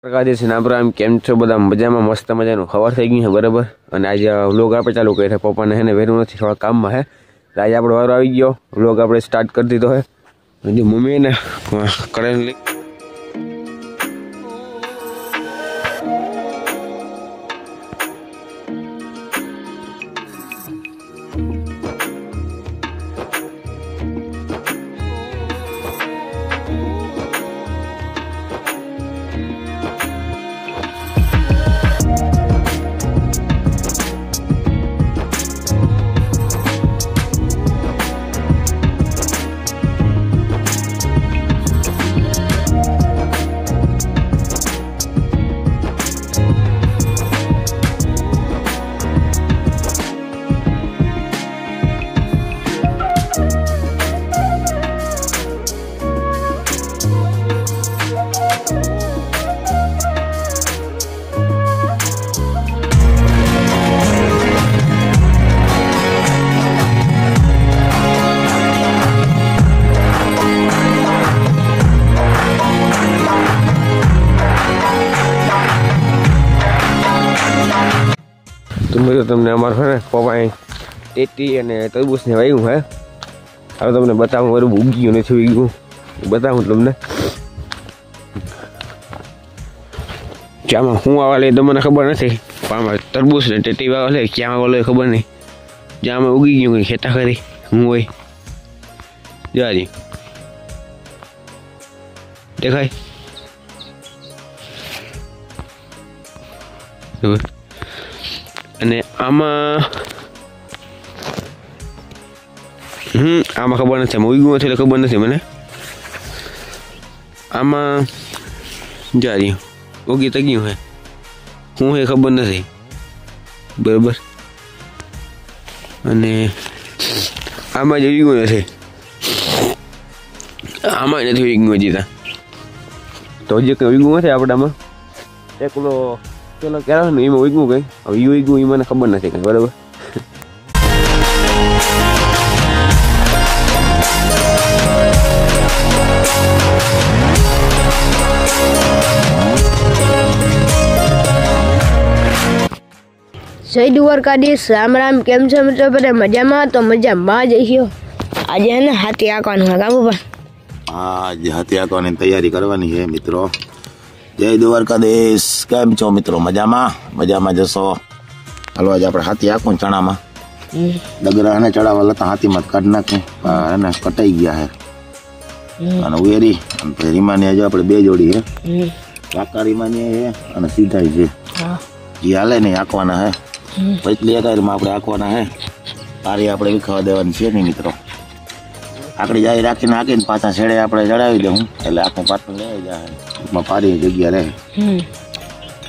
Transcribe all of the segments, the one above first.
પ્રકાશ નામ કેમ છો બધા મજામાં મસ્ત મજાનું ખબર થઈ ગયું છે બરાબર। અને આજે વ્લોગ આપણે ચાલુ કર્યા પપ્પાને હે ને વેરું નથી થોડા કામમાં હે આજે આપણો વારો આવી ગયો વ્લોગ આપણે સ્ટાર્ટ કરી દીધો હે જે મમ્મી ને કરેલી તમને અમારે છે ને પપ્પાએ ટેટી અને તરબૂચને વાવ્યું હે હવે તમને બતાવું બરાબર ઉગ્યું નથી ઉગ્યું બતાવું તમને જ્યાંમાં હું આવા લે તો મને ખબર નથી પણ આમાં તરબૂચ ને ટેટી વાવા લે ક્યાં વાલો ખબર નહીં જ્યાં અમે ઉગી ગયું ખેતા કરી હું હોય જાજી દેખાય અને આમાં આમાં ખબર નથી આમાં ઉગ્યું નથી એટલે ખબર નથી મને આમાં જારી ઉગી તગ્યું હે હું હે ખબર નથી બરાબર અને આમાં જ ઉગ્યું નથી આમાં નથી ઉગ્યું હજી તો હજી કંઈ ઉગ્યું નથી આપણામાં એકલો ચલો ક્યારે ને એમાં ઉગ્યું કંઈ હવે ઉગ્યું એ મને ખબર નથી કંઈ બરાબર જય દ્વારકાધીશ રામ રામ કેમ છો મિત્રો બધા મજામાં તો મજામાં જઈશું આજે હે ને હાથી આંકવાનું હે કાબુબા આજે હાથી આંકવાની તૈયારી કરવાની છે મિત્રો જય દ્વારકાધીશ કેમ છો મિત્રો મજામાં જશો હાલો આજે આપણે હાથી આંકવું ચણામાં ડગરા ને ચડાવવા લતા હાથીમાં કાઢી નાખે એને કટાઈ ગયા હે અને ઉેરી અને રીમાની આજે આપણે બે જોડી હે કાકા રીમાની હે અને સીધાઈ છે જે હાલે નહીં આંકવાના હે પતલી એકારમાં આપણે આંકવાના હે પારી આપણે વિખાવા દેવાની છે નહીં મિત્રો આકડી જાય રાખીને આંકીને પાછા છેડે આપણે ચડાવી દઉં એટલે આખું પાછું લઈ જાય એમાં પારી જગ્યા રહે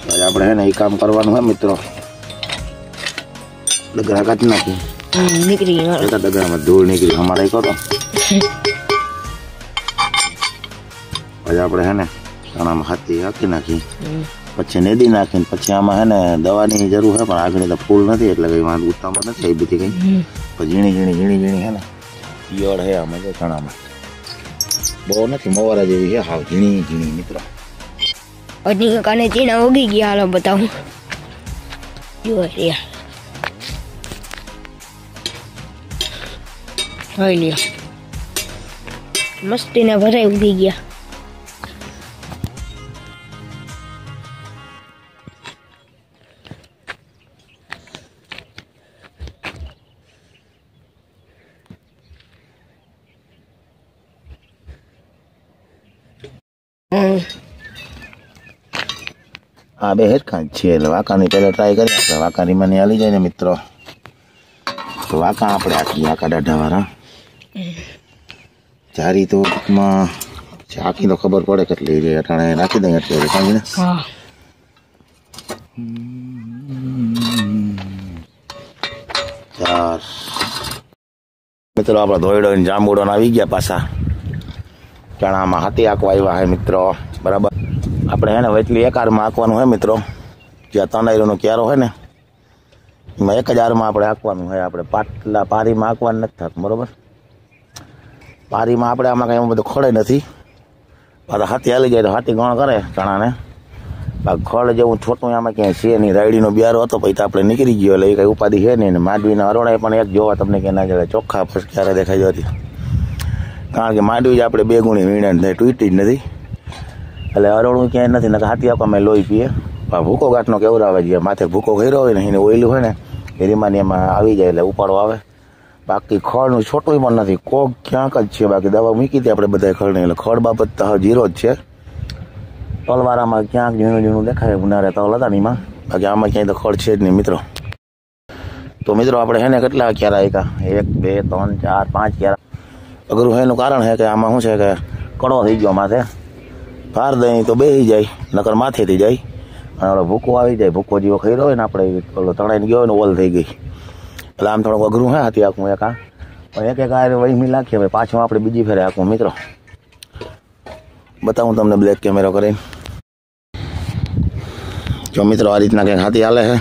આજે આપણે હે ને એ કામ કરવાનું હે મિત્રો ડગરા કાઢી નાખી નીકળી એકા ડગરામાં ધૂળ નીકળી અમારે કરો આજે આપણે હે ને ચણામાં હાથી આંકી નાખી પછી નેદી નાખીને પછી આમાં હે ને દવાની જરૂર છે પણ આગળ તો ફૂલ નથી એટલે કઈ વાંધો ઉતામાં નથી એ બધી કઈ ઝીણી હે ને ઈયળ હે આમાં જો ચણામાં બહુ નથી મોવારા જેવી છે હાવ ઝીણી મિત્રો હજી કાને ચીણા ઉગી ગયા હાલો બતાવું જો રે હોય લ્યો મસ્તીને ભરાઈ ઉગી ગયા હા બે હેરખા છે એટલે વાંકાની પહેલા ટ્રાય કરીએ આપણે વાંકાની મને હાલી જાય ને મિત્રો તો વાંકા આપણે આખી વાંકા દાઢા વાળા ચારી તો ટૂંકમાં આખી તો ખબર પડે કેટલી રે અટાણે નાખી દઈએ એટલે કાંઈ ને ચાર મિત્રો આપણા ધોઈડો જાંબુડો આવી ગયા પાછા ચણામાં હાથી આંકવા આવ્યા હે મિત્રો બરાબર આપણે હે ને વચલી એક હારમાં આંકવાનું હે મિત્રો જ્યાં તનાઈરોનો ક્યારો હે ને એમાં એક જ હારમાં આપણે આંકવાનું હોય આપણે પાટલા પારીમાં આંકવાનું નથી થતું બરોબર પારીમાં આપણે આમાં કાંઈ બધું ખોડે નથી પાછા હાથી હાલી જાય તો હાથી ગણ કરે ચણાને આ ખડ જેવું છોટું આમાં ક્યાંય છે નહીં. રાયડીનો બિયારો હતો પછી તો આપણે નીકળી ગયો એટલે એ કંઈ ઉપાધિ છે નહીં. માંડવીના અરોણાએ પણ એક જોવા તમને કે ના જડે ચોખ્ખા ક્યારે દેખાઈ જતી, કારણ કે માંડવી જ આપણે 2 ગુણી વીણાણ થાય, તૂટી જ નથી. એટલે અરોણું ક્યાંય નથી. નકર હાથી આપવા અમે લોહી પીએ. ભૂકો ગાંઠનો કેવરાવે છે, માથે ભૂકો કર્યો હોય ને એને ઓઈલું હોય ને એ રીમાની એમાં આવી જાય એટલે ઉપાડો આવે. બાકી ખડનું છોટું પણ નથી, કોક ક્યાંક જ છે. બાકી દવા મૂકી હતી આપણે બધા ખડને, એટલે ખડ બાબત તો જીરો જ છે. તલવારામાં ક્યાંક ઝીણું દેખાય ઉનાળે તલ હતા ને એમાં, બાકી આમાં ક્યાંય તો ખડ છે જ નહીં મિત્રો. તો મિત્રો આપણે છે ને કેટલા ક્યારા આયકા, 1 2 3 4 5 ક્યારા. અઘરું એનું કારણ છે કે આમાં શું છે કે કડો થઈ ગયો માથે, ભાર દહીં તો બેસી જાય, નકર માથેથી જાય. અને ભૂકો આવી જાય, ભૂકો જેવો ખાઈ રહ્યો હોય ને આપણે ઓલો તણાઈને ગયો હોય ને ઓલ થઈ ગઈ, એટલે આમ થોડુંક અઘરું હે હાથી આખું એક. પણ એક આ વહીમી નાખીએ હવે પાછું આપણે બીજી ફેરે આખું મિત્રો બતાવું તમને બ્લેક કેમેરો કરીને. જો મિત્રો આ રીતના કંઈક હાથી હાલે છે.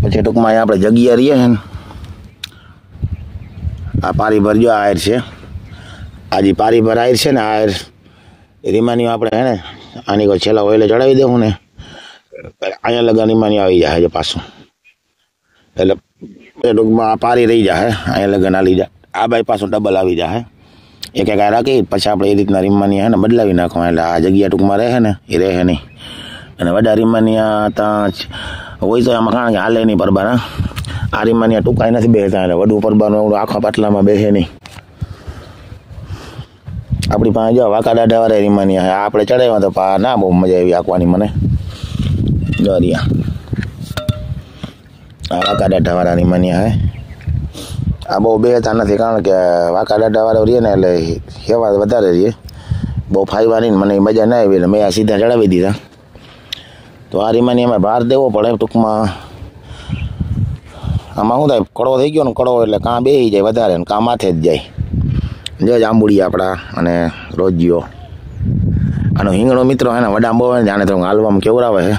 પછી ટૂંકમાં આપણે જગ્યા રહીએ છે ને, આ પારી ભર જો આયર છે, આજી પારી ભર આયર છે ને, આયર રીમાની આપણે હે ને આની કોઈ છેલ્લા ઓઇલે ચડાવી દેવું ને અહીંયા લગા રીમાની આવી જાય છે પાછું. એટલે એ ટૂંકમાં આ પારી રહી જાય, અહીંયા લગન હાલી જાય, આ બાઈ પાછું ડબલ આવી જાય. એક આ રાખી પછી આપણે એ રીતના રીમાની હે ને બદલાવી નાખવા, એટલે આ જગ્યા ટૂંકમાં રહે ને એ રહે નહીં. અને વડા રીમાનિયા ત્યાં હોય તો એમાં કારણ કે હાલે નહીં પરબાના, આ રીમાનિયા ટૂંકાઈ નથી બેસતા, એટલે વડું પરબાનું આખા પાટલામાં બેસે નહીં. આપણી પાસે જો વાંકા દાઢાવાળા રીમાનિયા આપણે ચડાવ્યા તો ના બહુ મજા આવી આંકવાની મને. જો રિયા આ વાંકા દાઢાવાળા રીમાનિયા હે, આ બહુ બેસતા નથી કારણ કે વાંકા દાઢાવાળા રહીએ ને એટલે સેવા વધારે રહીએ, બહુ ફાયવા નહીં. મને મજા ના આવી એટલે મેં આ સીધા ચડાવી દીધા. તો આ રીમાનિયામાં ભાર દેવો પડે ટૂંકમાં. આમાં શું થાય, કડવો થઈ ગયો ને, કડવો એટલે કાં બેસી જાય વધારે ને કાં માથે જ જાય. જો જાંબુડી આપણા અને રોજીઓ આનો હિંગણો મિત્રો હે ને વડા બહુ હોય ને જાણે તો હાલવામાં કેવરાવે છે.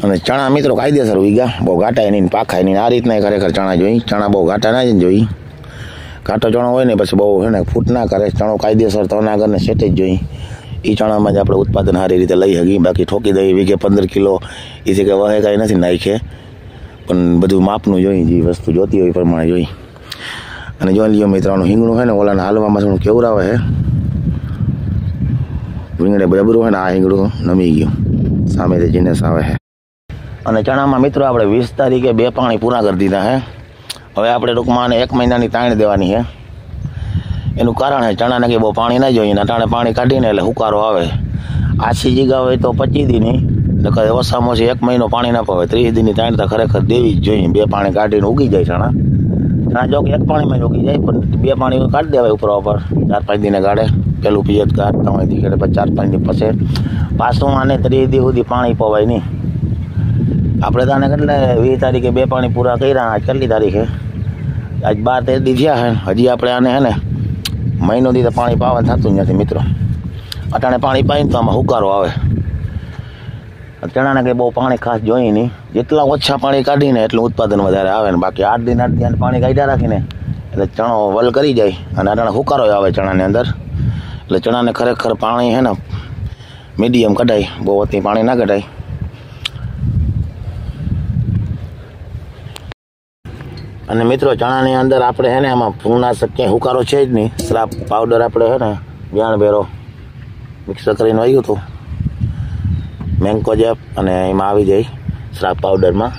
અને ચણા મિત્રો કાયદેસર વીગા, બહુ ઘાટાય નહીં પાખાય નહીં. આ રીતના ખરેખર ચણા જોઈ, ચણા બહુ ઘાટા ના જ જોઈ. ઘાટો ચણો હોય ને પછી બહુ છે ને ફૂટ ના કરે. ચણો કાયદેસર તના કરીને સેટે જ જોઈ. એ ચણામાં જ આપણે ઉત્પાદન સારી રીતે લઈ શકીએ. બાકી ઠોકી દઈએ વીઘે 15 કિલો એ કે વહે કાંઈ નથી નાખે, પણ બધું માપનું જોઈ, જે વસ્તુ જોતી હોય એ પ્રમાણે જોઈ. અને જોઈ લ્યો મિત્રોનું હિંગણું હોય ને ઓલાને હાલવામાં થોડું કેવરાવે છે. રીંગણે બબરું હોય ને આ હિંગણું નમી ગયું, સામેથી જીનેસ આવે છે. અને ચણામાં મિત્રો આપણે 20 તારીખે 2 પાણી પૂરા કરી દીધા છે. હવે આપણે ટૂંકમાં 1 મહિનાની તાણ દેવાની છે. એનું કારણ છે ચણાને કે બહુ પાણી ના જોઈએ, ટાણે પાણી કાઢીને એટલે હુકારો આવે. આછી જીગા હોય તો 25 દીની, નકર ઓછામાં ઓછી 1 મહિનો પાણી ના પાવે. 30 દીની તાણ તો ખરેખર દેવી જ જોઈએ. 2 પાણી કાઢીને ઉગી જાય ચણા. ચણા જો કે 1 પાણીમાં જ ઉગી જાય, પણ 2 પાણી કાઢી દેવાય ઉપર 4-5 દીને ગાળે. પેલું પિયત કાઢતા હોય પછી 4-5 દી પછી પાછું આને 30 દી સુધી પાણી પવાય નહીં. આપણે તાને કેટલે 20 તારીખે 2 પાણી પૂરા કર્યા. આજ કેટલી તારીખે? આજ 12-13 દી થયા હે. હજી આપણે આને હે ને મહિનો દી તો પાણી પાવાનું થતું જ નથી મિત્રો. અટાણે પાણી પાઈને તો આમાં હુકારો આવે. ચણાને કંઈ બહુ પાણી ખાસ જોઈએ નહીં. જેટલા ઓછા પાણી કાઢીને એટલું ઉત્પાદન વધારે આવે ને. બાકી 8 દિન પાણી કાઢ્યા રાખીને એટલે ચણો વલ કરી જાય અને અટાણે હુકારો આવે ચણાની અંદર. એટલે ચણાને ખરેખર પાણી હે ને મીડિયમ કઢાય, બહુ અતિ પાણી ના કઢાય. અને મિત્રો ચણાની અંદર આપણે હે ને એમાં ફૂગનાશક ક્યાંય હુકારો છે જ નહીં. શ્રાપ પાવડર આપણે હે ને વ્યાણ ભેરો મિક્સ કરીને વાગ્યું હતું મેન્કોજેપ, અને એમાં આવી જાય શ્રાપ પાવડરમાં.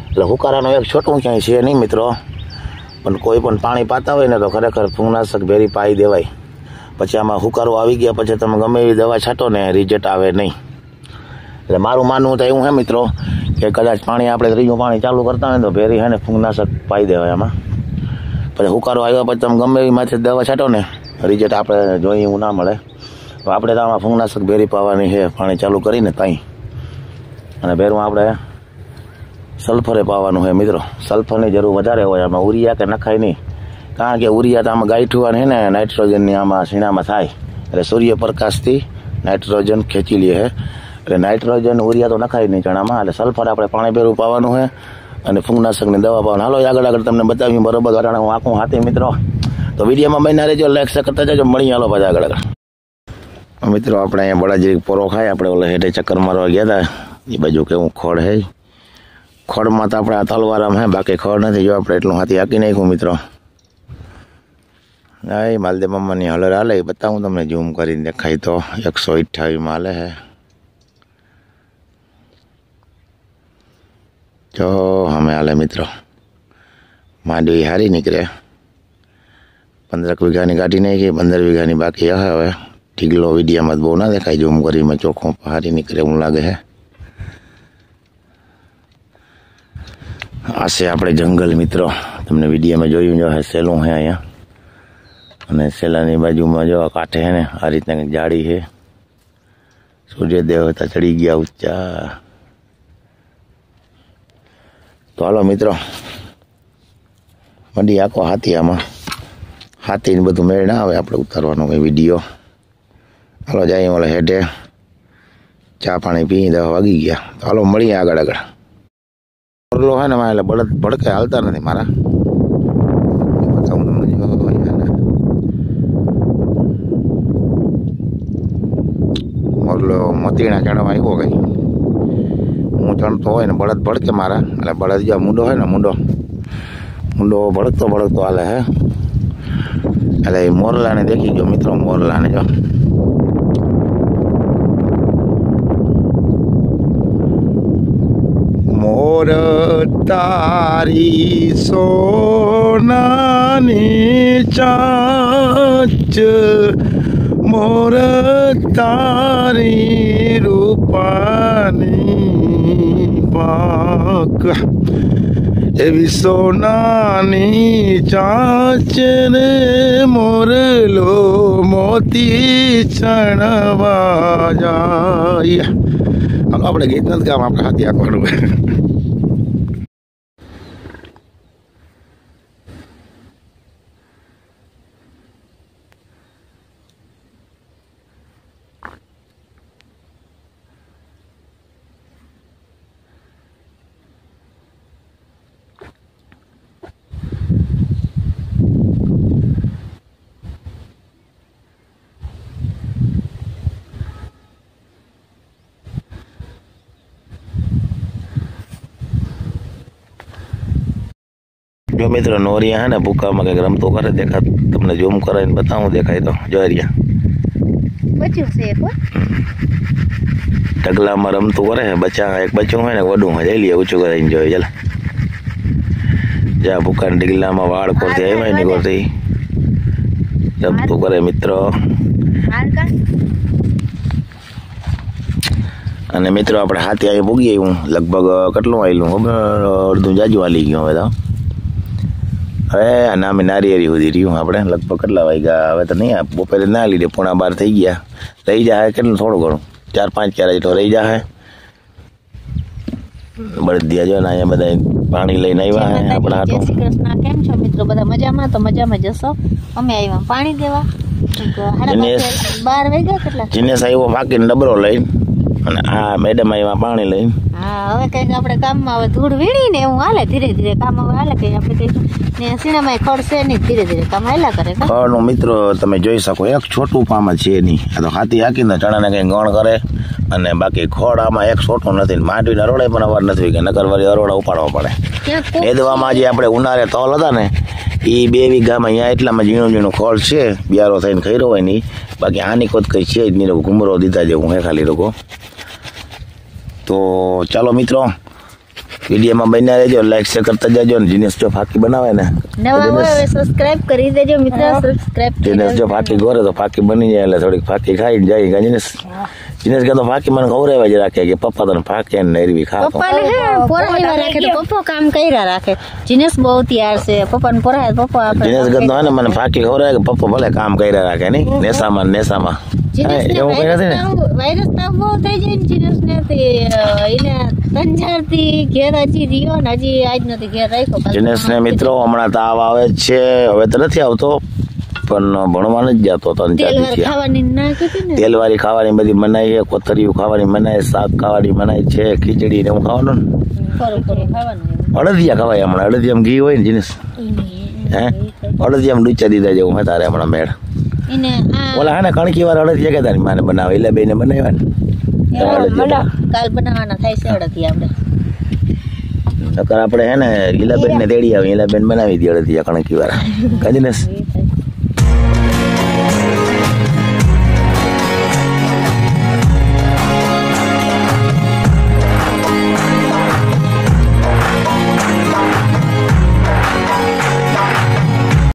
એટલે હુકારાનો એક છોટું ક્યાંય છે નહીં મિત્રો. પણ કોઈ પણ પાણી પાતા હોય ને તો ખરેખર ફૂગનાશક ભેરી પાઈ દેવાય. પછી આમાં હુકારો આવી ગયા પછી તમે ગમે એવી દવા છાંટો ને રિઝલ્ટ આવે નહીં. એટલે મારું માનવું તો એવું હે મિત્રો કે કદાચ પાણી આપણે 3જું પાણી ચાલુ કરતા હોય તો ભેરી હે ને ફૂગનાશક પાઈ દેવાય આમાં. પછી હુકારો આવ્યા પછી તમે ગમે એવી માથે દવા છાંટો ને રિઝલ્ટ આપણે જોઈએ એવું ના મળે. તો આપણે તો આમાં ફૂગનાશક ભેરી પાવાની છે પાણી ચાલુ કરીને ત્યાં. અને ભેરું આપણે સલ્ફરે પાવાનું છે મિત્રો. સલ્ફરની જરૂર વધારે હોય આમાં. ઉરિયા કે નખાય નહીં, કારણ કે ઉરિયા તો આમાં ગાંઠવાનું છે ને નાઇટ્રોજનની આમાં સીણામાં થાય. એટલે સૂર્યપ્રકાશથી નાઇટ્રોજન ખેંચી લે છે. એટલે નાઇટ્રોજન ઉરિયા તો નખાય નહીં ચણામાં. એટલે સલ્ફર આપણે પાણી ભેરું પાવાનું છે અને ફૂગનાશકની દવા પાવાનું. હાલો આગળ તમને બતાવ્યું બરોબર. કારણ હું આખું હાથી મિત્રો તો તો વિડીયોમાં બન્યા રહેજો, લાઈક શેર કરતા જજો. મળી હાલો પાછા આગળ. મિત્રો આપણે અહીંયા બળાજી પોરો ખાય. આપણે ઓલા હેઠે ચક્કર મારવા ગયા હતા, એ બાજુ કેવું ખોડ હે. ખોડમાં તો આપણે આ તલવારામ હે, બાકી ખોડ નથી. જો આપણે એટલું હાથી હાકી નાખ્યું મિત્રો. હા, માલદેવ મામાની હલર હાલે એ બતાવું તમને, ઝૂમ કરીને દેખાય તો 128 હાલે હે. જો અમે હાલે મિત્રો. માંડવી હારી નીકળે. 15 વીઘાની કાઢી નાખી, 15 વીઘાની બાકી હે. હવે ઢીગલો વિડીયામાં બહુ ના દેખાય, ઝૂમ કરીને ચોખ્ખો હારી નીકળે એવું લાગે હે. આ છે આપણે જંગલ મિત્રો. તમને વિડીયામાં જોયું જો હે, સેલું હે અહીંયા. અને સેલાની બાજુમાં જો કાંઠે હે ને આ રીતના જાળી છે. સૂર્યદેવ હતા ચડી ગયા ઊંચા. તો હાલો મિત્રો, મંડી આખો હાથી. આમાં હાથીને બધું મેળ ના આવે આપણે ઉતારવાનો કંઈ વિડીયો. હાલો જાય ઓલા હેઠે ચા પાણી પી 10 વાગી ગયા. તો હાલો મળીએ આગળ આગળ. મોરલો હે ને એમાં એટલે ભડકે હાલતા નથી મારા. બતાવું તમને. મોરલો મોતીણા ચણવા આવ્યો કઈ. હું ચણતો હોય ને બળદ ભડકે મારા. એટલે બળદ જો મૂંડો હોય ને મૂંડો ભડકતો હાલે હે. એટલે એ મોરલાને દેખી ગયો મિત્રો. મોરલાને જો મોર તારી સોનાની ચાંચ, મોર તારી રૂપાની પાંખ, એવી સોનાની ચાંચ રે મોરલો મોતી ચણવા જાય. હાલો આપણે ગીત નથી ગામ, આપણે હાથી આપવાનું. જો મિત્રો નોરિયા હે ને ભૂકામાં કંઈક રમતો કરે. દેખા તમને ઝૂમ કરાવીને બતાવું, દેખાય તો જોરિયા ઢગલામાં રમતું કરે. બચ્ચા એક બચ્ચું હોય ને વડું હોય, જઈ લઈએ ઊંચું કરાવીને જોઈએ. ચાલ જ્યાં ભૂકાને ઢગલામાં વાળ કોરથી આવ્યા ને કોરથી રમતું કરે મિત્રો. અને મિત્રો આપણે હાથી અહીં ભૂગી આવ્યું. લગભગ કેટલું આવેલું અડધું જાજુ હાલી ગયું. હવે તો હવે નામે નારિયેરી સુધી રહ્યું. આપણે લગભગ કેટલા વાગ્યા હવે તો નહીં, બપોરે ના લીધે 11:30 થઈ ગયા. રહી જાય કેટલું થોડું ઘણું 4-5 ક્યારે જેટલો રહી જાય. બળદિયા જો ને અહીંયા બધા પાણી લઈને આવ્યા હે આપણા હાટું. જય શ્રી કૃષ્ણ. કેમ છો મિત્રો? બધા મજામાં? તો મજામાં જશો. અમે આવ્યા પાણી દેવા. 12 વાગ્યા કેટલા. જીનેશ આવ્યો ફાકીને ડબરો લઈને, અને આ મેડમ આવ્યા પાણી લઈને. હા, હવે કઈક આપણે કામમાં હવે ધૂળ વીણીને એવું હાલે. ધીરે ધીરે કામ હવે હાલે. કઈ આપણે કઈ ને સીણામાં ખડ છે નહીં, ધીરે ધીરે કામ હાલ્યા કરે. ખડનું મિત્રો તમે જોઈ શકો, એક છોટું પામ જ છે નહીં. આ તો હાથી હાકીને ચણાને કઈ ગણ કરે. અને બાકી ખોડ આમાં એક છોટું નથી. માંડવીના રોડે પણ અવાર નથી કે નકરવાળી અરોડા ઉપાડવા પડે. એદવામાં જે આપણે ઉનાળે તલ હતા ને, એ 2 વીઘામાં અહીંયા એટલામાં ઝીણું ખોળ છે. બિયારો થઈને ખર્યો હોય નહીં. બાકી આની કોત કઈ છે જ નહીં. ઘુમરો દીધા જેવું હે ખાલી લોકો. તો ચાલો મિત્રો, વિડીયોમાં બન્યા રહેજો, લાઈક શેર કરતા જજો. જીનેશ જો ફાકી બનાવે ને, નવા હોય સબસ્ક્રાઇબ કરી દેજો મિત્રો. સબસ્ક્રાઇબ જીનેશ જો ફાકી ગોરે તો ફાકી બની જાય. એટલે થોડીક ફાકી ખાઈને જાય. જીનેશ કે તો ફાકી મને ખવડાવ્યા જ રાખે કે પપ્પા તને ફાકે ને એરવી ખાતો. પપ્પાને હે પોરાવ્યા રાખે તો પપ્પો કામ કર્યા રાખે. જીનેશ બહુ તૈયાર છે. પપ્પાને પોરાય પપ્પા આપણે. જીનેશ કે તો ને મને ફાકી ખવડાવે કે પપ્પા ભલે કામ કર્યા રાખે નહીં. નેસામાં એવું કઈ નથી ને. વાયરસ તાવ બહુ થઈ જાય ને જીનેશ ને. એને તંજારથી ઘેર હજી રહ્યો ને, હજી આજ નથી ઘેર રાખ્યો. જીનેશ ને મિત્રો હમણાં તાવ આવે છે. હવે તો નથી આવતો, પણ ભણવા નથી જતો. તેલવાળી ખાવાની બધી મનાઈ છે. કોથરીયું ખાવાની મનાય, શાક ખાવાની મનાય છે, ખીચડી ને એવું ખાવાનું ને. અડદિયા ખવાય હમણાં. અડદિયામાં ઘી હોય ને જીનેશ. હે અડદિયામાં ડૂચા દીધા જેવું હતા રે હમણાં મેળ. એને આ ઓલા હા ને કણકી વાર અડદિયા કહેતા ની માને બનાવે એટલે બેને બનાવ્યા ને કાલ બનાવવાના થાય છે અડદિયા આપણે. નકર આપણે હે ને ઈલાબેન ને તેડી આવી, ઈલાબેન બનાવી દી અડદિયા કણકી વાર. કાજી ને